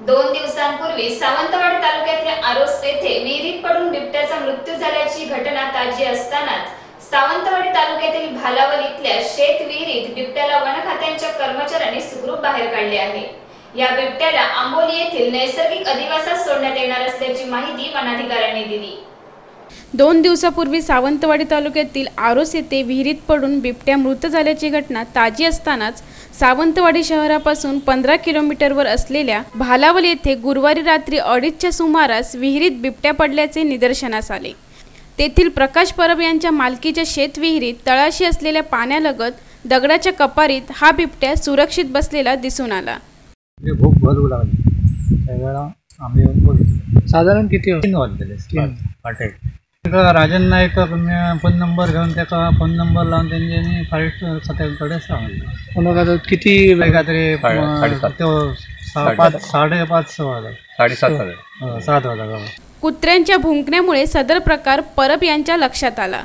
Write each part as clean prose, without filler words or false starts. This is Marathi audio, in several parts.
2 दिवसांपूर्वी सावंतवाडी तालुक्यातल्या आरोस येथे विहिरीत पडून बिबट्याचा मृत्यू झाल्याची घटना ताजी असतानाच सावंतवाडी तालुक्यातील भालावल इथल्या शेत विहिरीत बिबट्याला वन खात्याच्या कर्मचाऱ्यांनी सुखरूप बाहेर काढले आहे। या बिबट्याला आंबोली येथील नैसर्गिक अधिवासात सोडण्यात येणार असल्याची माहिती वनाधिकाऱ्यांनी दिली। 2 दिवसापूर्वी सावंतवाडी तालुक्यातील आरोस येथे विहिरीत पडून बिबट्या मृत झाल्याची घटना ताजी असतानाच सावंतवाडी शहरापासून 15 किलोमीटरवर असलेल्या भालावल येथे गुरुवारी रात्री 2:30च्या सुमारास विहिरीत बिबट्या पडल्याचे निदर्शनास आले। तेथील प्रकाश परब यांच्या मालकीच्या शेत विहिरीत तळाशी असलेल्या पाण्यालगत दगडाच्या कपारीत हा बिबट्या सुरक्षित बसलेला दिसून आला। भूक भरू लागली त्यावेळेला आम्ही साधारण किती 3 वाजले राजन नाईक फोन नंबर घेऊन त्याचा फोन नंबर लावून त्यांनी फॉरेस्ट खात्याकडे सांगितलं। कोणाला किती काहीतरी 7:30 वाजता कुत्र्यांच्या भुंकण्यामुळे सदर प्रकार परब यांच्या लक्षात आला।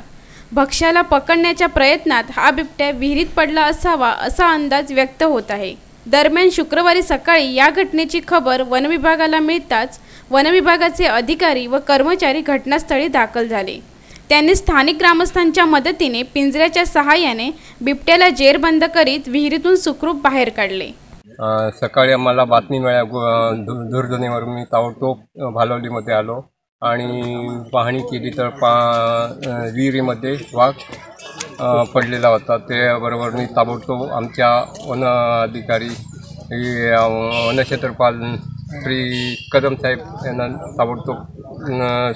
भक्ष्याला पकडण्याच्या प्रयत्नात हा बिबट्या विहिरीत पडला असावा असा अंदाज व्यक्त होत आहे। दरम्यान शुक्रवारी सकाळी या घटनेची खबर वनविभागाला मिळताच वनविभागाचे अधिकारी व कर्मचारी घटनास्थळी दाखल झाले। त्यांनी स्थानिक ग्रामस्थांच्या मदतीने पिंजऱ्याच्या सहाय्याने बिबट्याला जेरबंद करीत विहिरीतून सुखरूप बाहेर काढले। सकाळी आम्हाला बातमी मिळाली, दूरध्वनीवर मी ताबडतोब भालावलीमध्ये आलो आणि पाहणी केली तर विहिरीमध्ये वाघ पडलेला होता। त्याबरोबर मी ताबडतोब आमच्या वन अधिकारी वनक्षेत्रपाल श्री कदम साहेब यांना ताबडतोब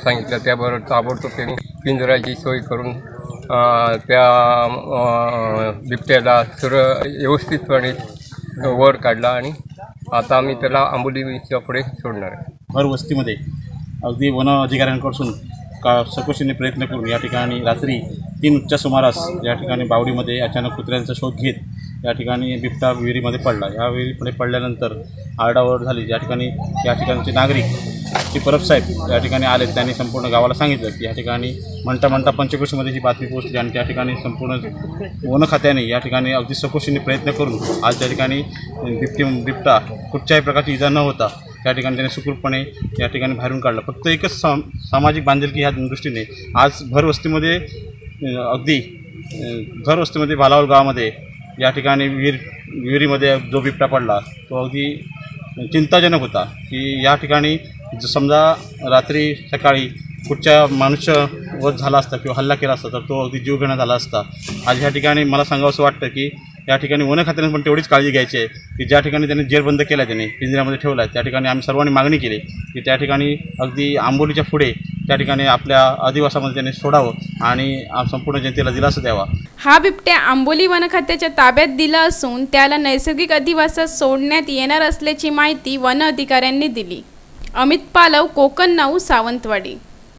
सांगितलं। त्याबरोबर ताबडतोब त्यांनी पिंजऱ्याची सोय करून त्या बिबट्याला व्यवस्थितपणे वर काढला आणि आता आम्ही त्याला आंबोलीच्या पुढे सोडणार आहे। भर वस्तीमध्ये अगदी वन अधिकाऱ्यांकडून सकोशीने प्रयत्न करून या ठिकाणी रात्री 3च्या सुमारास या ठिकाणी बावडीमध्ये अचानक कुत्र्यांचा शोध घेत या ठिकाणी बिबटा विहिरीमध्ये पडला। या विहिरीमध्ये पडल्यानंतर आरडाओरड झाली। या ठिकाणचे नागरिक श्री परब साहेब या ठिकाणी आले। त्यांनी संपूर्ण गावाला सांगितलं की या ठिकाणी म्हणता पंचक्रोशीमध्ये ही बातमी पोहोचली आणि त्या ठिकाणी संपूर्ण वन खात्याने या ठिकाणी अगदी सकोशीने प्रयत्न करून आज त्या ठिकाणी बिबटा कुठच्याही प्रकारची इजा न होता त्या ठिकाणी त्याने सुखरूपपणे या ठिकाणी बाहेरून काढलं। फक्त एकच सामाजिक बांधिलकी ह्या दृष्टीने आज भरवस्तीमध्ये भालावल गावामध्ये या ठिकाणी विहिरीमध्ये जो बिबटा पडला तो अगदी चिंताजनक होता की या ठिकाणी समजा रात्री सकाळी कुठच्या मनुष्य वध झाला असता किंवा हल्ला केला असता तर तो अगदी जीवघेणा झाला असता। आज ह्या ठिकाणी मला सांगावंसं वाटतं की या ठिकाणी वन खात्याने पण तेवढीच काळजी घ्यायची आहे की ज्या ठिकाणी त्यांनी जेरबंद केला, त्यांनी पिंजऱ्यामध्ये ठेवला त्या ठिकाणी आम्ही सर्वांनी मागणी केली की त्या ठिकाणी अगदी आंबोलीच्या पुढे त्या ठिकाणी आपल्या अधिवासामध्ये त्यांनी सोडावं आणि संपूर्ण जनतेला दिलासा द्यावा। हा बिबट्या आंबोली वन खात्याच्या ताब्यात दिला असून त्याला नैसर्गिक अधिवासात सोडण्यात येणार असल्याची माहिती वन अधिकाऱ्यांनी दिली। अमित पालव, कोकण नाऊ, सावंतवाडी।